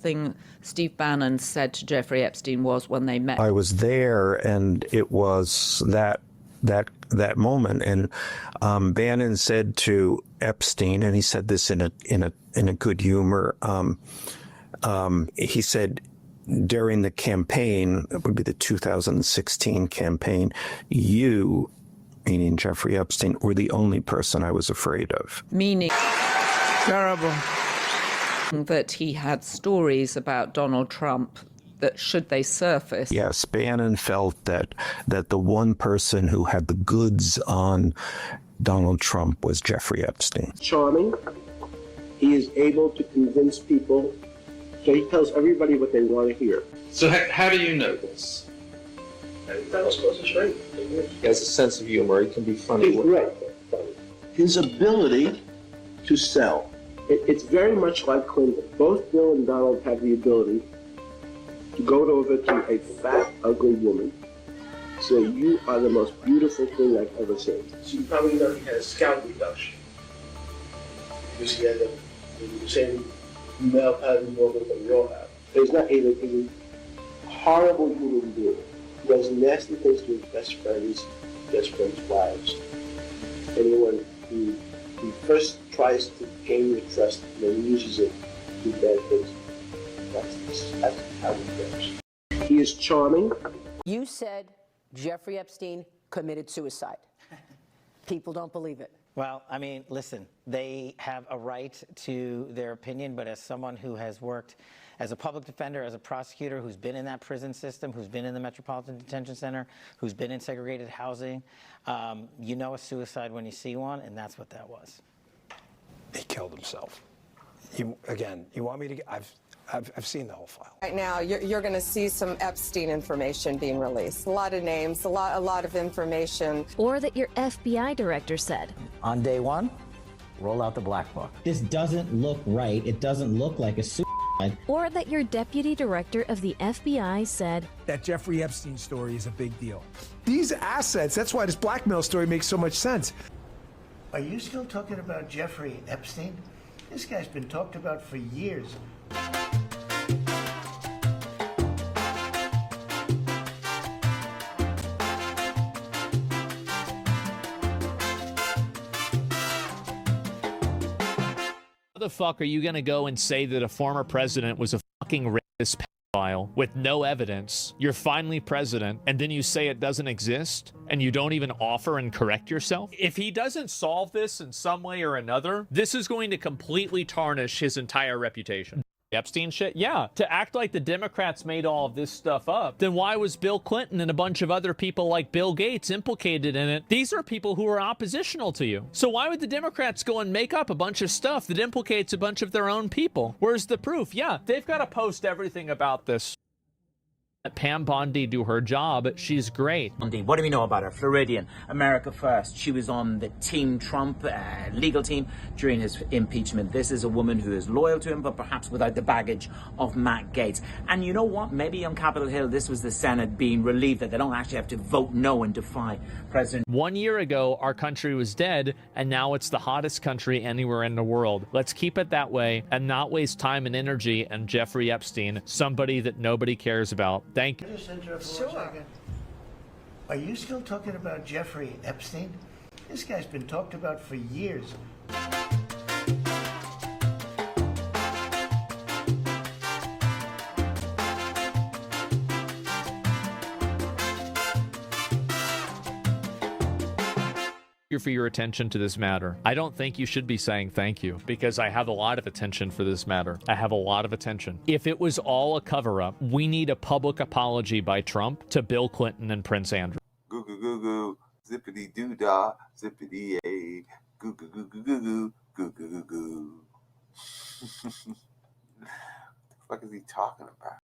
first thing Steve Bannon said to Jeffrey Epstein was when they met? I was there, and it was that moment, and Bannon said to Epstein, and he said this in a good humor. He said during the campaign, it would be the 2016 campaign, you, meaning Jeffrey Epstein, were the only person I was afraid of. Meaning terrible. That he had stories about Donald Trump that, should they surface. Yes, Bannon felt that the one person who had the goods on Donald Trump was Jeffrey Epstein. Charming. He is able to convince people. So he tells everybody what they want to hear. So how do you know this? Donald's close to right. He has a sense of humor. He can be funny. He's right. His ability to sell. It's very much like Clinton. Both Bill and Donald have the ability to go over to a fat, ugly woman, say, you are the most beautiful thing I've ever seen. So you probably know he had a scalp reduction. Because he had the same male pattern moment that we all have. He's not he's a horrible human being. He does nasty things to his best friends' wives. Anyone who first tries to gain your trust and then uses it to do bad things. That's how he goes. He is charming. You said Jeffrey Epstein committed suicide. People don't believe it. Well, I mean, listen, they have a right to their opinion, but as someone who has worked as a public defender, as a prosecutor, who's been in that prison system, who's been in the Metropolitan Detention Center, who's been in segregated housing, you know a suicide when you see one, and that's what that was. He killed himself. You want me to get, I've seen the whole file. Right now, you're going to see some Epstein information being released. A lot of names, a lot of information. Or that your FBI director said. On day one, roll out the black book. This doesn't look right. It doesn't look like a suicide. Or that your deputy director of the FBI said. That Jeffrey Epstein story is a big deal. These assets, that's why this blackmail story makes so much sense. Are you still talking about Jeffrey Epstein? This guy's been talked about for years. How the fuck are you going to go and say that a former president was a fucking rapist pedophile with no evidence? You're finally president, and then you say it doesn't exist, and you don't even offer and correct yourself? If he doesn't solve this in some way or another, this is going to completely tarnish his entire reputation. Epstein shit? Yeah. To act like the Democrats made all of this stuff up, then why was Bill Clinton and a bunch of other people like Bill Gates implicated in it? These are people who are oppositional to you. So why would the Democrats go and make up a bunch of stuff that implicates a bunch of their own people? Where's the proof? Yeah, they've got to post everything about this. Let Pam Bondi do her job. She's great. Bondi, what do we know about her? Floridian, America First. She was on the Team Trump legal team during his impeachment. This is a woman who is loyal to him, but perhaps without the baggage of Matt Gaetz. And you know what? Maybe on Capitol Hill, this was the Senate being relieved that they don't actually have to vote no and defy President. 1 year ago, our country was dead, and now it's the hottest country anywhere in the world. Let's keep it that way and not waste time and energy on Jeffrey Epstein, somebody that nobody cares about. Thank you. Just interrupt for 1 second. Are you still talking about Jeffrey Epstein? This guy's been talked about for years. You for your attention to this matter. I don't think you should be saying thank you, because I have a lot of attention for this matter. I have a lot of attention. If it was all a cover-up, we need a public apology by Trump to Bill Clinton and Prince Andrew. Goo goo goo goo, zippity doo dah, zippity a, goo goo goo goo goo goo goo goo goo. What the fuck is he talking about?